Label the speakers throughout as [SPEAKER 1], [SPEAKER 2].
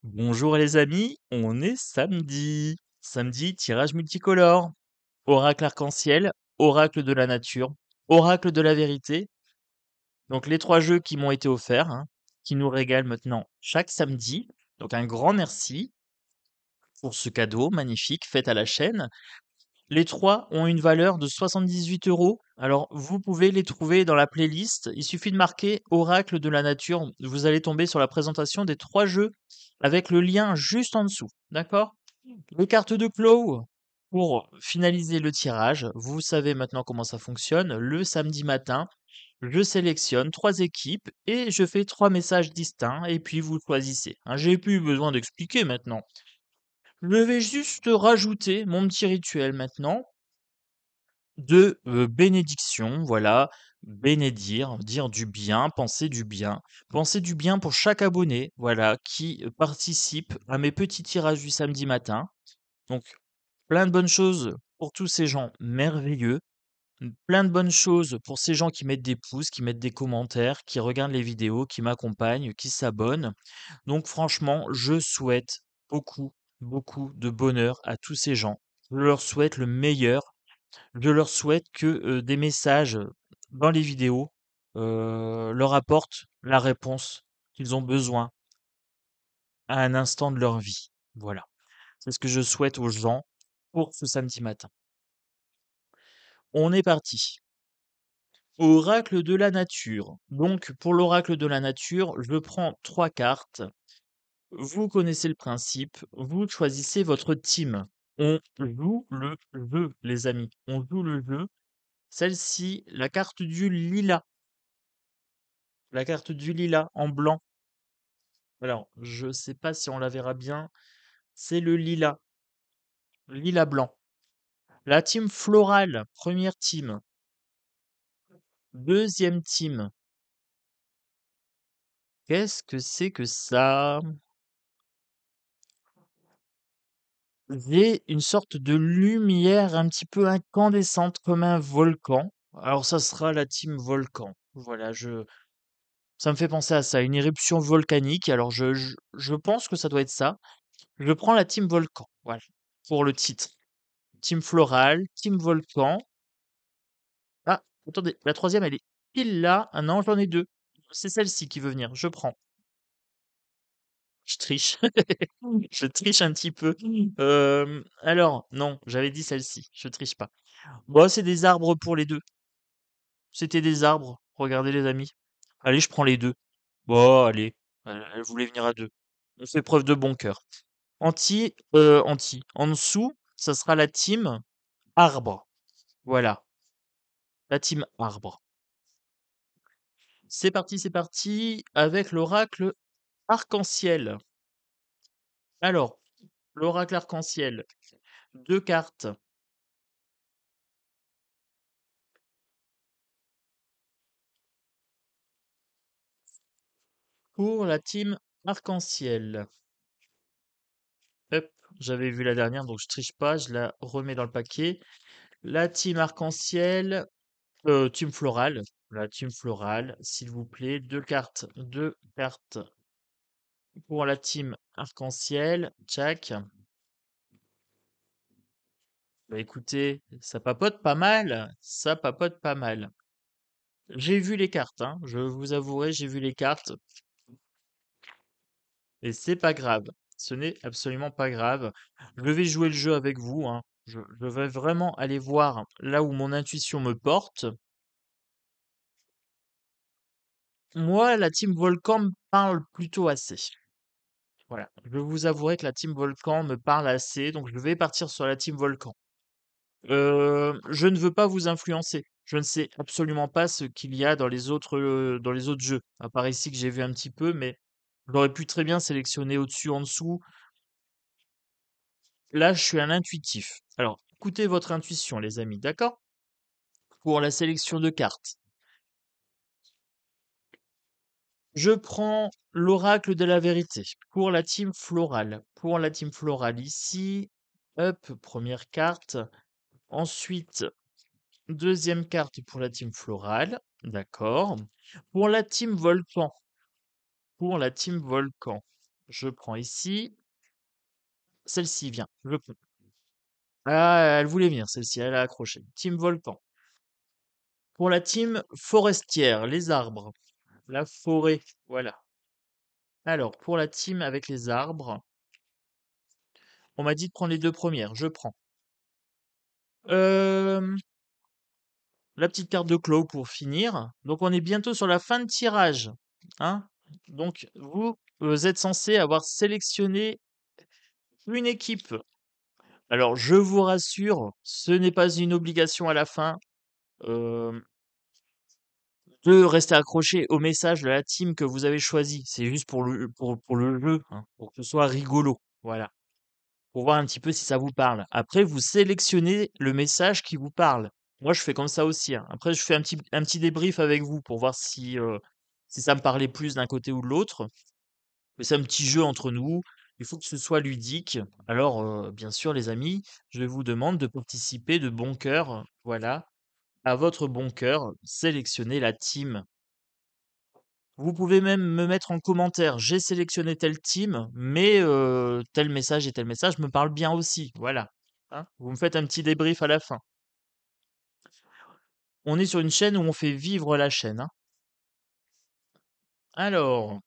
[SPEAKER 1] Bonjour les amis, on est samedi. Samedi, tirage multicolore. Oracle arc-en-ciel, oracle de la nature, oracle de la vérité. Donc les trois jeux qui m'ont été offerts, hein, qui nous régalent maintenant chaque samedi. Donc un grand merci pour ce cadeau magnifique fait à la chaîne. Les trois ont une valeur de 78 euros. Alors vous pouvez les trouver dans la playlist. Il suffit de marquer oracle de la nature. Vous allez tomber sur la présentation des trois jeux avec le lien juste en dessous. D'accord? Les cartes de Claw, pour finaliser le tirage, vous savez maintenant comment ça fonctionne. Le samedi matin, je sélectionne trois équipes et je fais trois messages distincts et puis vous choisissez. Hein, j'ai plus besoin d'expliquer maintenant. Je vais juste rajouter mon petit rituel maintenant de bénédiction, voilà, bénédire, dire du bien, penser du bien pour chaque abonné, voilà, qui participe à mes petits tirages du samedi matin. Donc, plein de bonnes choses pour tous ces gens merveilleux, plein de bonnes choses pour ces gens qui mettent des pouces, qui mettent des commentaires, qui regardent les vidéos, qui m'accompagnent, qui s'abonnent. Donc, franchement, je souhaite beaucoup, beaucoup de bonheur à tous ces gens. Je leur souhaite le meilleur. Je leur souhaite que des messages dans les vidéos leur apportent la réponse qu'ils ont besoin à un instant de leur vie. Voilà. C'est ce que je souhaite aux gens pour ce samedi matin. On est parti. Oracle de la nature. Donc, pour l'oracle de la nature, je prends trois cartes. Vous connaissez le principe. Vous choisissez votre team. On joue le jeu, les amis. On joue le jeu. Celle-ci, la carte du lilas. La carte du lilas en blanc. Alors, je sais pas si on la verra bien. C'est le lilas. Lilas blanc. La team florale, première team. Deuxième team. Qu'est-ce que c'est que ça? J'ai une sorte de lumière un petit peu incandescente comme un volcan. Alors ça sera la team volcan. Voilà, ça me fait penser à ça, une éruption volcanique. Alors je pense que ça doit être ça. Je prends la team volcan. Voilà, pour le titre. Team floral, team volcan. Ah, attendez, la troisième, elle est pile là. Ah non, j'en ai deux. C'est celle-ci qui veut venir. Je prends. Je triche. Je triche un petit peu. Alors, non, j'avais dit celle-ci. Je triche pas. Bon, c'est des arbres pour les deux. C'était des arbres. Regardez, les amis. Allez, je prends les deux. Bon, allez. Elle voulait venir à deux. On fait preuve de bon cœur. Anti. En dessous, ça sera la team arbre. Voilà. La team arbre. C'est parti avec l'oracle arc-en-ciel. Alors, l'oracle arc-en-ciel. Deux cartes. Pour la team arc-en-ciel. Hop, j'avais vu la dernière, donc je triche pas, je la remets dans le paquet. La team arc-en-ciel, team florale. La team florale, s'il vous plaît. Deux cartes pour la team arc-en-ciel. Tchac. Bah écoutez, ça papote pas mal. Ça papote pas mal. J'ai vu les cartes, hein. Je vous avouerai, j'ai vu les cartes. Et c'est pas grave. Ce n'est absolument pas grave. Je vais jouer le jeu avec vous, hein. Je vais vraiment aller voir là où mon intuition me porte. Moi, la team Volcan me parle plutôt assez. Voilà. Je vous avouerai que la team Volcan me parle assez, donc je vais partir sur la team Volcan. Je ne veux pas vous influencer. Je ne sais absolument pas ce qu'il y a dans les autres jeux. À part ici que j'ai vu un petit peu, mais j'aurais pu très bien sélectionner au-dessus, en dessous. Là, je suis un intuitif. Alors, écoutez votre intuition, les amis, d'accord? Pour la sélection de cartes. Je prends l'oracle de la vérité pour la team florale. Pour la team florale ici, hop, première carte. Ensuite, deuxième carte pour la team florale. D'accord. Pour la team volcan. Pour la team volcan. Je prends ici. Celle-ci vient. Je prends. Ah, elle voulait venir, celle-ci, elle a accroché. Team Volcan. Pour la team forestière, les arbres. La forêt, voilà. Alors, pour la team avec les arbres, on m'a dit de prendre les deux premières. Je prends. Euh, la petite carte de Clos pour finir. Donc, on est bientôt sur la fin de tirage. Hein. Donc, vous êtes censé avoir sélectionné une équipe. Alors, je vous rassure, ce n'est pas une obligation à la fin euh, de rester accroché au message de la team que vous avez choisi. C'est juste pour le jeu, hein, pour que ce soit rigolo. Voilà. Pour voir un petit peu si ça vous parle. Après, vous sélectionnez le message qui vous parle. Moi, je fais comme ça aussi, hein. Après, je fais un petit débrief avec vous pour voir si ça me parlait plus d'un côté ou de l'autre. Mais c'est un petit jeu entre nous. Il faut que ce soit ludique. Alors, bien sûr, les amis, je vous demande de participer de bon cœur. Voilà. À votre bon cœur, sélectionnez la team. Vous pouvez même me mettre en commentaire, j'ai sélectionné telle team, mais tel message me parle bien aussi. Voilà. Hein. Vous me faites un petit débrief à la fin. On est sur une chaîne où on fait vivre la chaîne. Hein. Alors,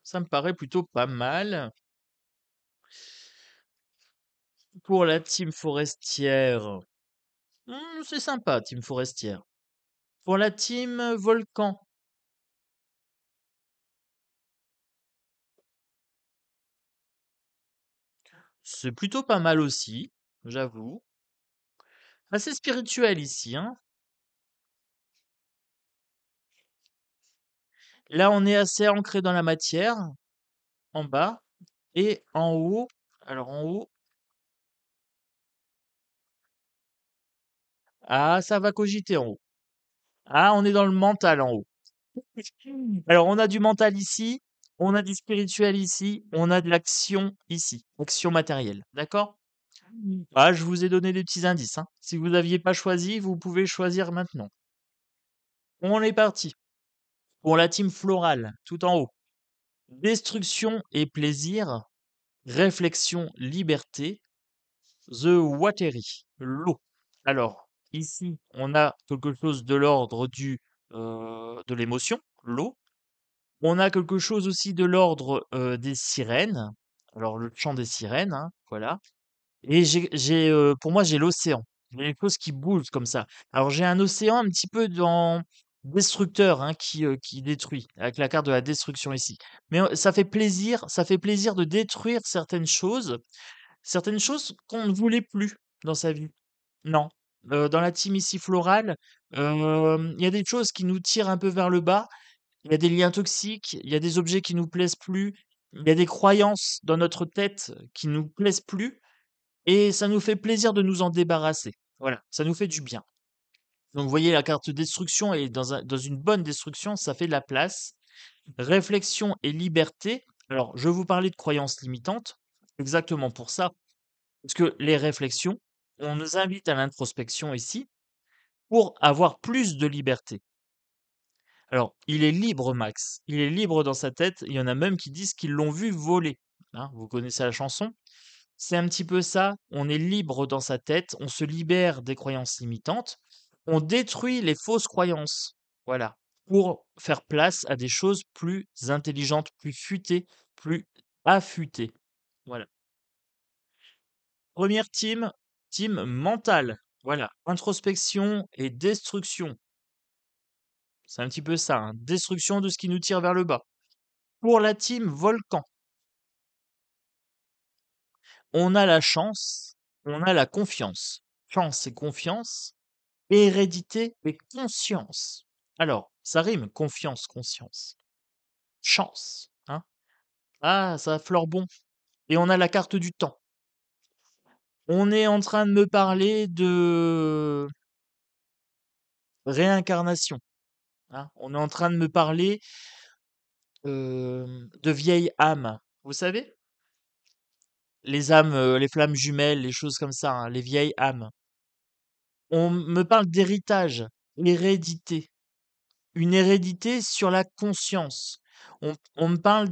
[SPEAKER 1] ça me paraît plutôt pas mal. Pour la team forestière, c'est sympa, team forestière. Pour la team volcan, c'est plutôt pas mal aussi, j'avoue. Assez spirituel ici, hein. Là, on est assez ancré dans la matière, en bas, et en haut. Alors en haut, ah, ça va cogiter en haut. Ah, on est dans le mental en haut. Alors on a du mental ici, on a du spirituel ici, on a de l'action ici, action matérielle. D'accord? Ah, je vous ai donné des petits indices, hein. Si vous n'aviez pas choisi, vous pouvez choisir maintenant. On est parti. Pour la team florale, tout en haut. Destruction et plaisir, réflexion, liberté, the watery, l'eau. Alors, ici, on a quelque chose de l'ordre de l'émotion, l'eau. On a quelque chose aussi de l'ordre des sirènes. Alors, le chant des sirènes, hein, voilà. Et pour moi, j'ai l'océan. J'ai des choses qui bougent comme ça. Alors, j'ai un océan un petit peu dans destructeur, hein, qui détruit, avec la carte de la destruction ici. Mais ça fait plaisir de détruire certaines choses qu'on ne voulait plus dans sa vie. Non. Dans la team ici florale, il y a des choses qui nous tirent un peu vers le bas. Il y a des liens toxiques, il y a des objets qui nous plaisent plus, il y a des croyances dans notre tête qui nous plaisent plus, et ça nous fait plaisir de nous en débarrasser. Voilà, ça nous fait du bien. Donc, vous voyez, la carte destruction est dans une bonne destruction, ça fait de la place. Réflexion et liberté. Alors, je vous parlais de croyances limitantes, exactement pour ça, parce que les réflexions, on nous invite à l'introspection ici pour avoir plus de liberté. Alors, il est libre, Max. Il est libre dans sa tête. Il y en a même qui disent qu'ils l'ont vu voler. Hein, vous connaissez la chanson? C'est un petit peu ça. On est libre dans sa tête. On se libère des croyances limitantes. On détruit les fausses croyances. Voilà. Pour faire place à des choses plus intelligentes, plus futées, plus affûtées. Voilà. Première team, team mentale. Voilà. Introspection et destruction. C'est un petit peu ça, hein. Destruction de ce qui nous tire vers le bas. Pour la team volcan, on a la chance, on a la confiance. Chance et confiance, hérédité et conscience. Alors, ça rime, confiance, conscience. Chance, hein. Ah, ça fleure bon. Et on a la carte du temps. On est en train de me parler de réincarnation, hein. On est en train de me parler de vieilles âmes. Vous savez? Les âmes, les flammes jumelles, les choses comme ça, hein, les vieilles âmes. On me parle d'héritage, hérédité. Une hérédité sur la conscience. On me parle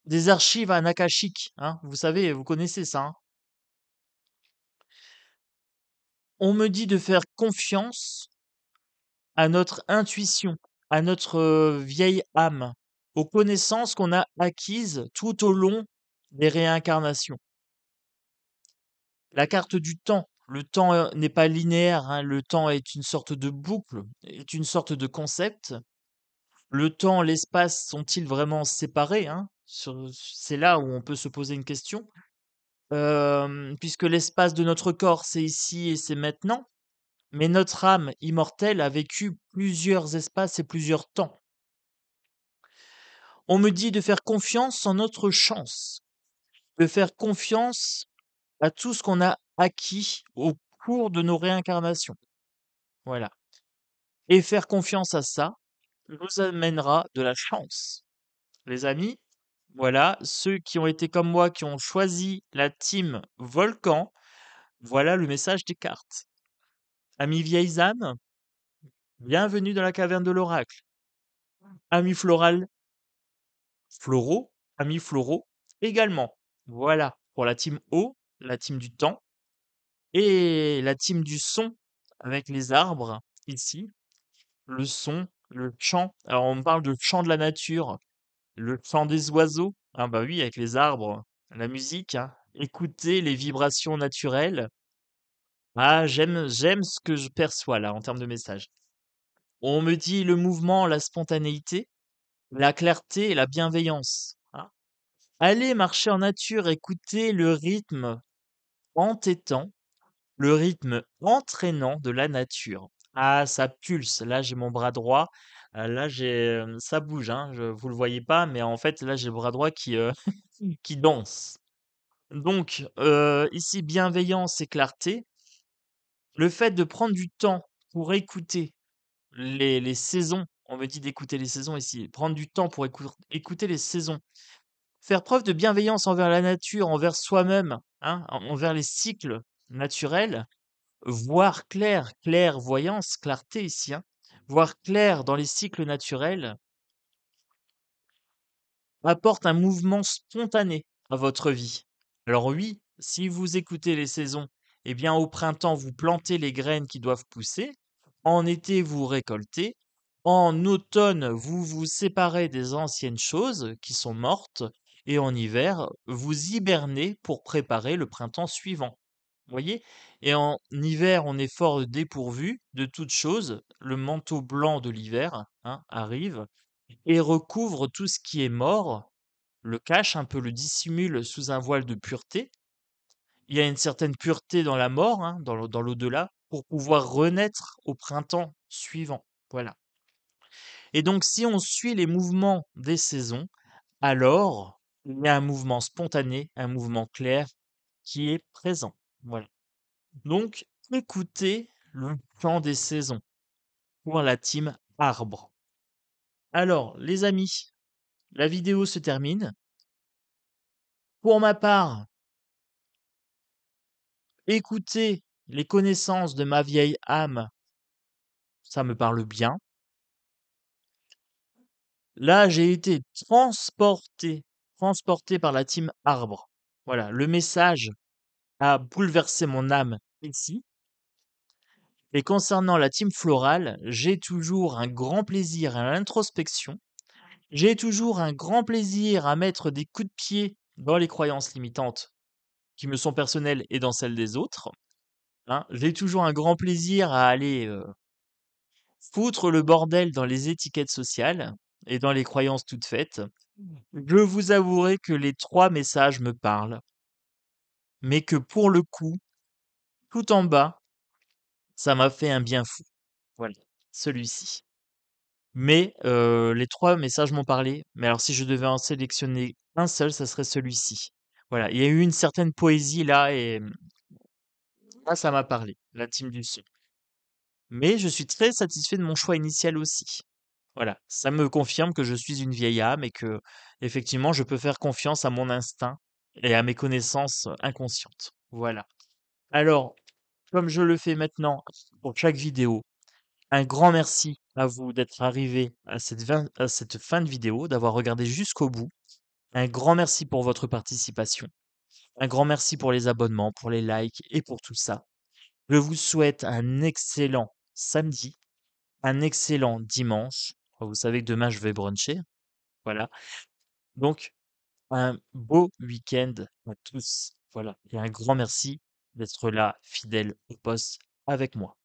[SPEAKER 1] des archives anakashiques, hein. Vous savez, vous connaissez ça, hein. On me dit de faire confiance à notre intuition, à notre vieille âme, aux connaissances qu'on a acquises tout au long des réincarnations. La carte du temps. Le temps n'est pas linéaire, hein. Le temps est une sorte de boucle, est une sorte de concept. Le temps, l'espace sont-ils vraiment séparés, hein? C'est là où on peut se poser une question. Puisque l'espace de notre corps, c'est ici et c'est maintenant, mais notre âme immortelle a vécu plusieurs espaces et plusieurs temps. On me dit de faire confiance en notre chance, de faire confiance à tout ce qu'on a acquis au cours de nos réincarnations. Voilà. Et faire confiance à ça nous amènera de la chance. Les amis, voilà, ceux qui ont été comme moi, qui ont choisi la team Volcan, voilà le message des cartes. Amis vieilles âmes, bienvenue dans la caverne de l'oracle. Amis floraux, amis floraux également. Voilà, pour la team eau, la team du temps, et la team du son, avec les arbres, ici, le son, le chant. Alors on parle de chant de la nature, le chant des oiseaux. Ah bah oui, avec les arbres, la musique, hein. Écouter les vibrations naturelles. Ah, j'aime ce que je perçois là en termes de message. On me dit le mouvement, la spontanéité, la clarté et la bienveillance, hein. Allez marcher en nature, écoutez le rythme entêtant, le rythme entraînant de la nature. Ah, ça pulse. Là, j'ai mon bras droit. Là, ça bouge, hein. Vous le voyez pas, mais en fait, là, j'ai le bras droit qui danse. Donc, ici, bienveillance et clarté. Le fait de prendre du temps pour écouter les saisons, on me dit d'écouter les saisons ici, prendre du temps pour écouter les saisons, faire preuve de bienveillance envers la nature, envers soi-même, hein, envers les cycles naturels, voir clair, clairvoyance, clarté ici, hein, voir clair dans les cycles naturels apporte un mouvement spontané à votre vie. Alors oui, si vous écoutez les saisons, eh bien au printemps, vous plantez les graines qui doivent pousser, en été, vous récoltez, en automne, vous vous séparez des anciennes choses qui sont mortes, et en hiver, vous hibernez pour préparer le printemps suivant. Vous voyez? Et en hiver, on est fort dépourvu de toute chose. Le manteau blanc de l'hiver, hein, arrive et recouvre tout ce qui est mort, le cache un peu, le dissimule sous un voile de pureté. Il y a une certaine pureté dans la mort, hein, dans l'au-delà, pour pouvoir renaître au printemps suivant. Voilà. Et donc, si on suit les mouvements des saisons, alors il y a un mouvement spontané, un mouvement clair qui est présent. Voilà. Donc, écoutez le chant des saisons pour la team arbre. Alors, les amis, la vidéo se termine. Pour ma part, écouter les connaissances de ma vieille âme, ça me parle bien. Là, j'ai été transporté par la team arbre. Voilà, le message a bouleversé mon âme ici. Et concernant la team florale, j'ai toujours un grand plaisir à l'introspection. J'ai toujours un grand plaisir à mettre des coups de pied dans les croyances limitantes qui me sont personnelles et dans celles des autres, hein. J'ai toujours un grand plaisir à aller foutre le bordel dans les étiquettes sociales et dans les croyances toutes faites. Je vous avouerai que les 3 messages me parlent, mais que pour le coup, tout en bas, ça m'a fait un bien fou. Voilà, celui-ci. Mais les 3 messages m'ont parlé, mais alors si je devais en sélectionner un seul, ça serait celui-ci. Voilà, il y a eu une certaine poésie là et là, ça m'a parlé, la team du son. Mais je suis très satisfait de mon choix initial aussi. Voilà, ça me confirme que je suis une vieille âme et que, effectivement, je peux faire confiance à mon instinct et à mes connaissances inconscientes. Voilà. Alors, comme je le fais maintenant pour chaque vidéo, Un grand merci à vous d'être arrivés à cette fin de vidéo, d'avoir regardé jusqu'au bout. Un grand merci pour votre participation. Un grand merci pour les abonnements, pour les likes et pour tout ça. Je vous souhaite un excellent samedi, un excellent dimanche. Vous savez que demain je vais bruncher, voilà. Donc un beau week-end à tous. Voilà, et un grand merci d'être là, fidèles au poste avec moi.